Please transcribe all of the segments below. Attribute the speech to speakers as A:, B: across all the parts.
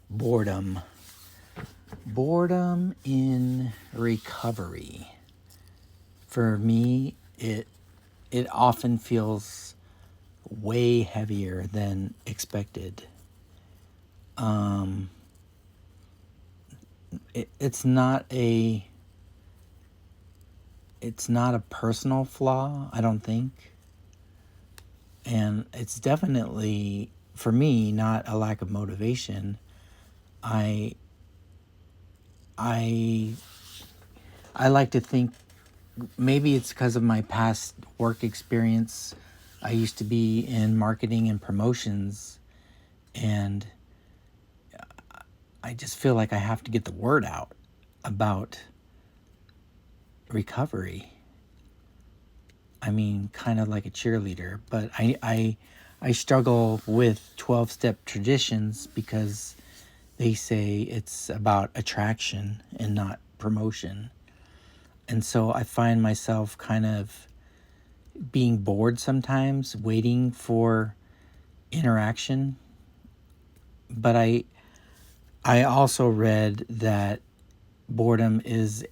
A: Boredom. Boredom in recovery. For me, it often feels way heavier than expected. Um, it's not a personal flaw, I don't think, and it's definitely for me not a lack of motivation. I I I like to think maybe it's because of my past work experience. I used to be in marketing and promotions, and I just feel like I have to get the word out about recovery. I mean, kind of like a cheerleader, but I struggle with 12-step traditions because they say it's about attraction and not promotion. And so I find myself kind of being bored sometimes, waiting for interaction. But I also read that boredom it's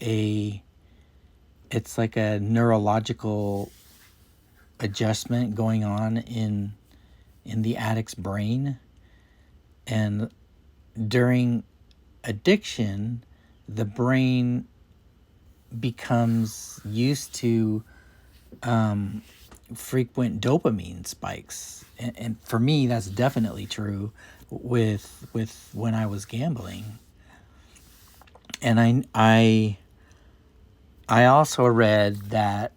A: like a neurological adjustment going on in the addict's brain. And during addiction, the brain becomes used to frequent dopamine spikes, and for me, that's definitely true with when I was gambling. And I also read that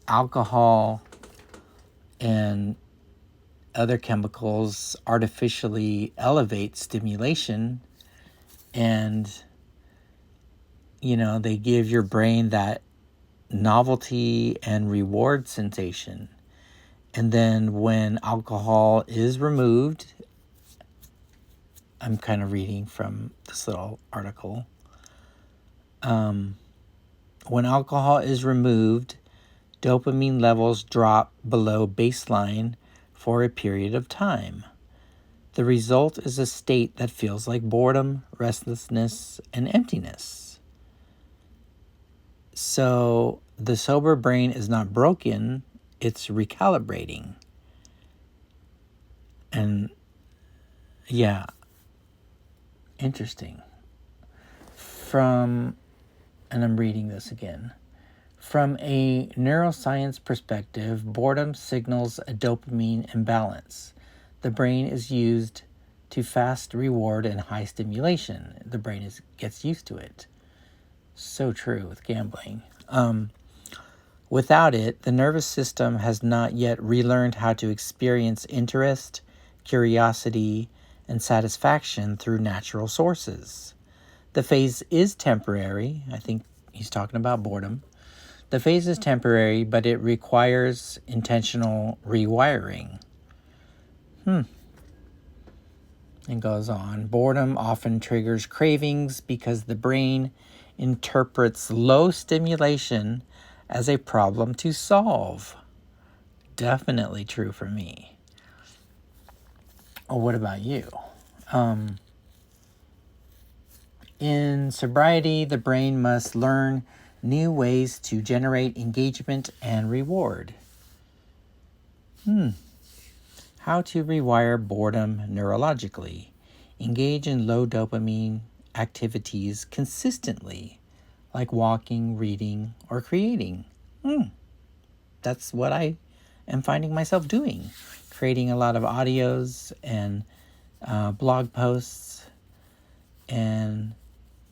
A: alcohol and other chemicals artificially elevate stimulation, and they give your brain that novelty and reward sensation. And then when alcohol is removed, I'm kind of reading from this little article. When alcohol is removed, dopamine levels drop below baseline for a period of time. The result is a state that feels like boredom, restlessness, and emptiness. So the sober brain is not broken, it's recalibrating. And yeah, interesting. And I'm reading this again. From a neuroscience perspective, boredom signals a dopamine imbalance. The brain is used to fast reward and high stimulation. The brain gets used to it. So true with gambling. Without it, the nervous system has not yet relearned how to experience interest, curiosity, and satisfaction through natural sources. The phase is temporary. I think he's talking about boredom. The phase is temporary, but it requires intentional rewiring. And goes on. Boredom often triggers cravings because the brain interprets low stimulation as a problem to solve. Definitely true for me. What about you? In sobriety, the brain must learn new ways to generate engagement and reward. How to rewire boredom neurologically. Engage in low dopamine activities consistently, like walking, reading, or creating. That's what I am finding myself doing. Creating a lot of audios and blog posts. And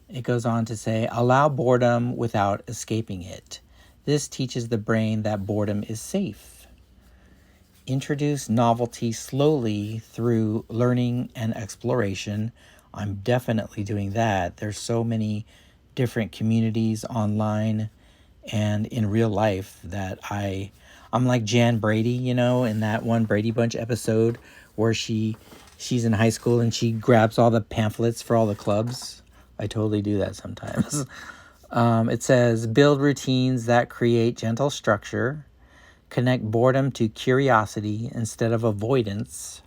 A: it goes on to say, allow boredom without escaping it. This teaches the brain that boredom is safe. Introduce novelty slowly through learning and exploration. I'm definitely doing that. There's so many different communities online and in real life that I'm like Jan Brady, in that one Brady Bunch episode where she's in high school and she grabs all the pamphlets for all the clubs. I totally do that sometimes. It says, build routines that create gentle structure, connect boredom to curiosity instead of avoidance,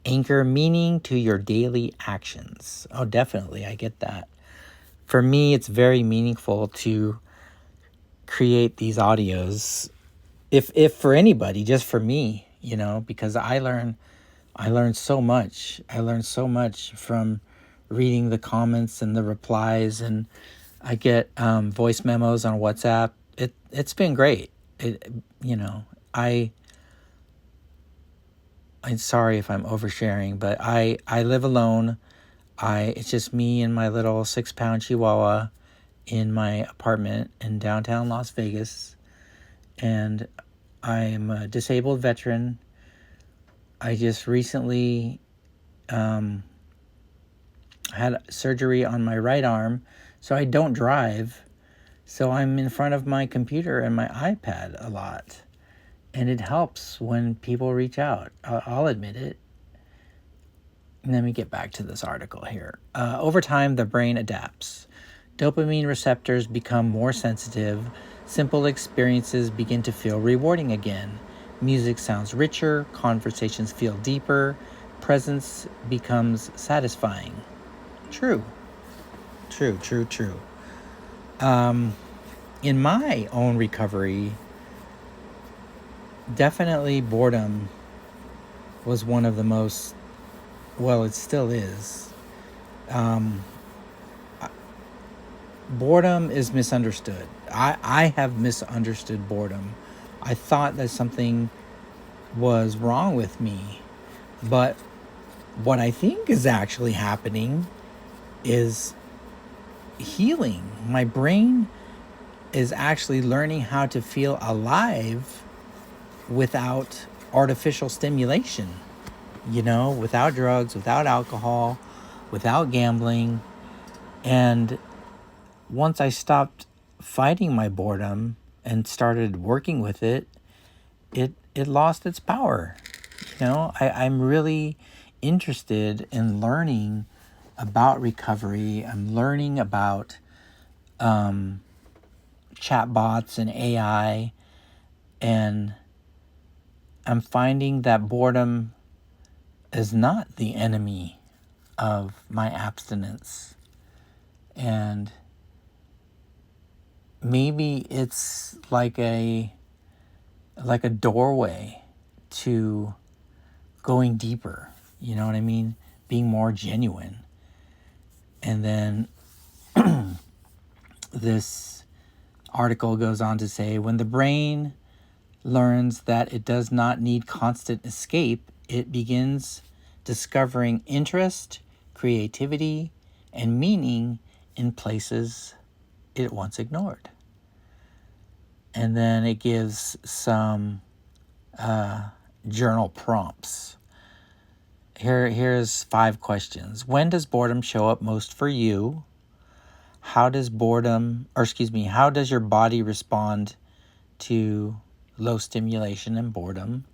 A: Anchor meaning to your daily actions. Oh, definitely. I get that. For me, it's very meaningful to create these audios. If for anybody, just for me, because I learn so much. I learned so much from reading the comments and the replies, and I get voice memos on WhatsApp. It's been great. It you know I'm sorry if I'm oversharing, but I live alone. It's just me and my little 6-pound Chihuahua in my apartment in downtown Las Vegas, and I'm a disabled veteran. I just recently had surgery on my right arm, so I don't drive. So I'm in front of my computer and my iPad a lot. And it helps when people reach out. I'll admit it. Let me get back to this article here. Over time, the brain adapts. Dopamine receptors become more sensitive. Simple experiences begin to feel rewarding again. Music sounds richer. Conversations feel deeper. Presence becomes satisfying. True. True. In my own recovery, definitely boredom was one of the most, well, it still is. Boredom is misunderstood. I have misunderstood boredom. I thought that something was wrong with me. But what I think is actually happening is healing. My brain is actually learning how to feel alive without artificial stimulation, without drugs, without alcohol, without gambling. And once I stopped fighting my boredom and started working with it, it lost its power. I'm really interested in learning about recovery. I'm learning about chatbots and AI, and I'm finding that boredom is not the enemy of my abstinence. And maybe it's like a doorway to going deeper, you know what I mean? Being more genuine. And then this article goes on to say, when the brain learns that it does not need constant escape, it begins discovering interest, creativity, and meaning in places it once ignored. And then it gives some journal prompts. Here's 5 questions. When does boredom show up most for you? How does your body respond to low stimulation and boredom?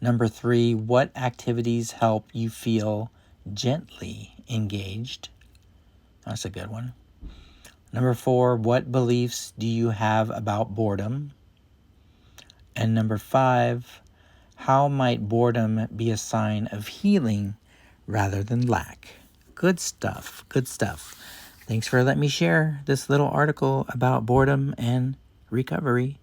A: Number 3, what activities help you feel gently engaged? That's a good one. Number 4, what beliefs do you have about boredom? And number 5, how might boredom be a sign of healing rather than lack? Good stuff. Thanks for letting me share this little article about boredom and recovery.